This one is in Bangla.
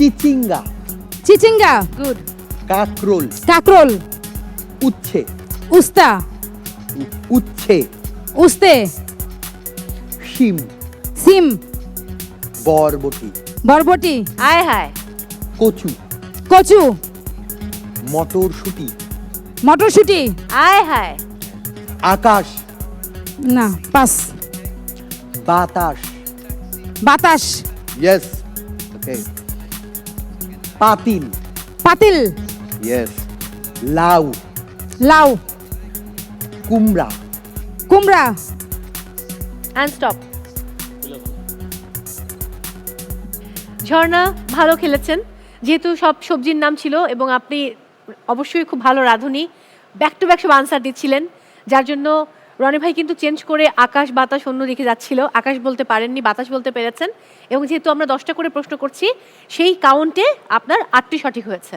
চিচিঙ্গা, চিচিঙ্গা, গুড। কাকরোল, কাকরোল, উচ্ছে, উস্তা, উচ্ছে, উস্তে, শিম, সিম, বরবটি, বরবটি, আয় হায়। কচু, কচু, মটরশুঁটি, মটরশুঁটি, আয় হায়। আকাশ, না পাস, বাতাস, বাতাস, ইয়েস, ওকে, পাতিল, পাতিল, ইয়েস, লাউ, লাউ, কুমড়া, কুমড়া, অ্যান্ড স্টপ। ঝর্ণা ভালো খেলেছেন, যেহেতু সব সবজির নাম ছিল এবং আপনি অবশ্যই খুব ভালো রাঁধুনি, ব্যাক টু ব্যাক সব আনসার দিচ্ছিলেন, যার জন্য রনি ভাই কিন্তু চেঞ্জ করে আকাশ বাতাস অন্য দিকে যাচ্ছিল। আকাশ বলতে পারেননি, বাতাস বলতে পেরেছেন, এবং যেহেতু আমরা 10টা করে প্রশ্ন করছি সেই কাউন্টে আপনার 8টি সঠিক হয়েছে।